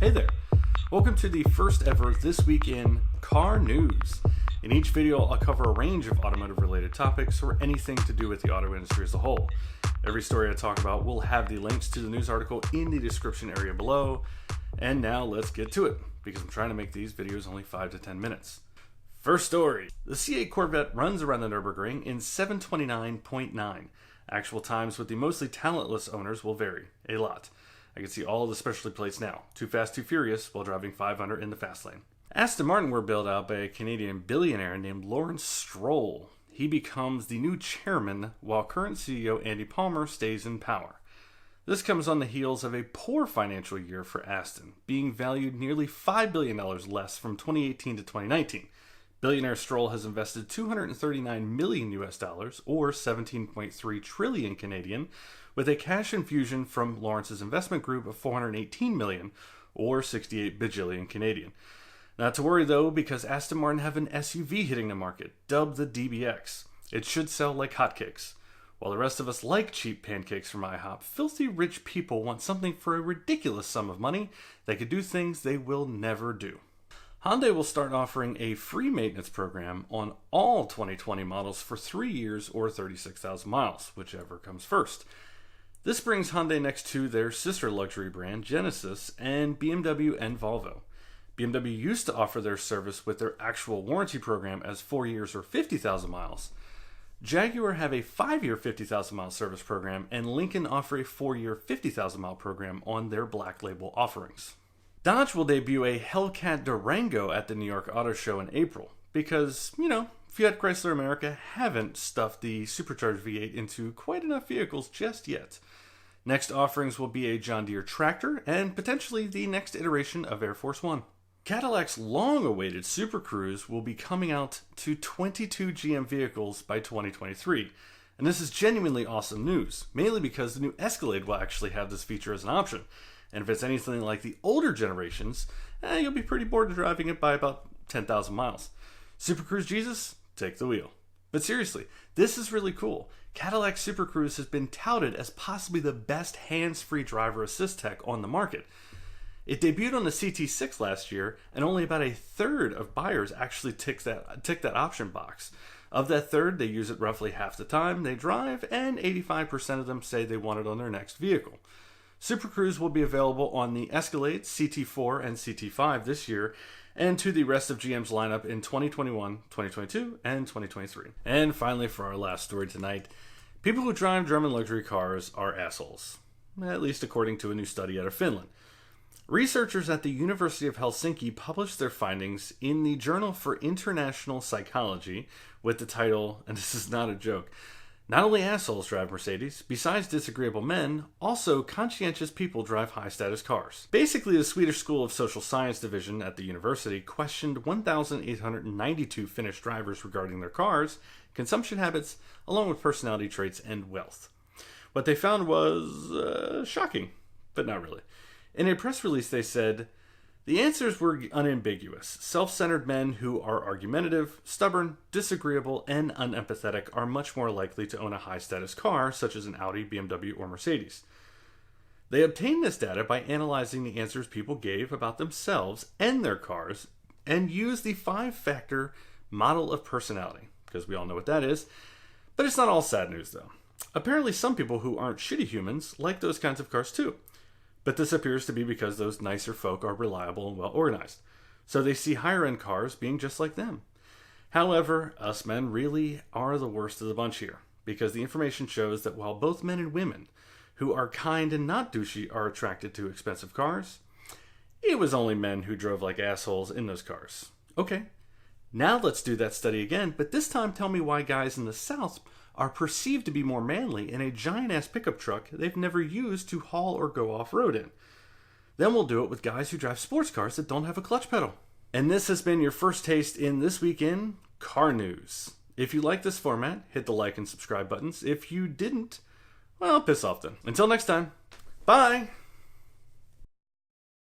Hey there, welcome to the first ever This Week in Car News. In each video, I'll cover a range of automotive related topics or anything to do with the auto industry as a whole. Every story I talk about will have the links to the news article in the description area below. And now let's get to it, because I'm trying to make these videos only 5 to 10 minutes. First story, the C8 Corvette runs around the Nürburgring in 7:29.9. Actual times with the mostly talentless owners will vary a lot. I can see all the specialty plates now. Too Fast, Too Furious while driving 500 in the fast lane. Aston Martin were built out by a Canadian billionaire named Lawrence Stroll. He becomes the new chairman while current CEO Andy Palmer stays in power. This comes on the heels of a poor financial year for Aston, being valued nearly $5 billion less from 2018 to 2019. Billionaire Stroll has invested $239 million or 17.3 trillion Canadian, with a cash infusion from Lawrence's investment group of $418 million or 68 bajillion Canadian. Not to worry though, because Aston Martin have an SUV hitting the market, dubbed the DBX. It should sell like hotcakes. While the rest of us like cheap pancakes from IHOP, filthy rich people want something for a ridiculous sum of money that could do things they will never do. Hyundai will start offering a free maintenance program on all 2020 models for 3 years or 36,000 miles, whichever comes first. This brings Hyundai next to their sister luxury brand Genesis and BMW and Volvo. BMW used to offer their service with their actual warranty program as 4 years or 50,000 miles. Jaguar have a 5-year 50,000 mile service program, and Lincoln offer a 4-year 50,000 mile program on their black label offerings. Dodge will debut a Hellcat Durango at the New York Auto Show in April because, Fiat Chrysler America haven't stuffed the supercharged V8 into quite enough vehicles just yet. Next offerings will be a John Deere tractor and potentially the next iteration of Air Force One. Cadillac's long-awaited Super Cruise will be coming out to 22 GM vehicles by 2023. And this is genuinely awesome news, mainly because the new Escalade will actually have this feature as an option. And if it's anything like the older generations, you'll be pretty bored of driving it by about 10,000 miles. Super Cruise Jesus, take the wheel. But seriously, this is really cool. Cadillac Super Cruise has been touted as possibly the best hands-free driver assist tech on the market. It debuted on the CT6 last year, and only about a third of buyers actually tick that option box. Of that third, they use it roughly half the time they drive, and 85% of them say they want it on their next vehicle. Super Cruise will be available on the Escalade, CT4, and CT5 this year, and to the rest of GM's lineup in 2021, 2022, and 2023. And finally, for our last story tonight, people who drive German luxury cars are assholes, at least according to a new study out of Finland. Researchers at the University of Helsinki published their findings in the Journal for International Psychology with the title, and this is not a joke, "Not only assholes drive Mercedes, besides disagreeable men, also conscientious people drive high-status cars." Basically, the Swedish School of Social Science division at the university questioned 1,892 Finnish drivers regarding their cars, consumption habits, along with personality traits and wealth. What they found was shocking, but not really. In a press release, they said, the answers were unambiguous. Self-centered men who are argumentative, stubborn, disagreeable, and unempathetic are much more likely to own a high-status car, such as an Audi, BMW, or Mercedes. They obtained this data by analyzing the answers people gave about themselves and their cars, and used the 5-factor model of personality, because we all know what that is. But it's not all sad news, though. Apparently, some people who aren't shitty humans like those kinds of cars, too. But this appears to be because those nicer folk are reliable and well organized. So they see higher end cars being just like them. However, us men really are the worst of the bunch here, because the information shows that while both men and women who are kind and not douchey are attracted to expensive cars, it was only men who drove like assholes in those cars. Okay, now let's do that study again, but this time tell me why guys in the South are perceived to be more manly in a giant-ass pickup truck they've never used to haul or go off-road in. Then we'll do it with guys who drive sports cars that don't have a clutch pedal. And this has been your first taste in This Week in Car News. If you like this format, hit the like and subscribe buttons. If you didn't, well, piss off then. Until next time, bye!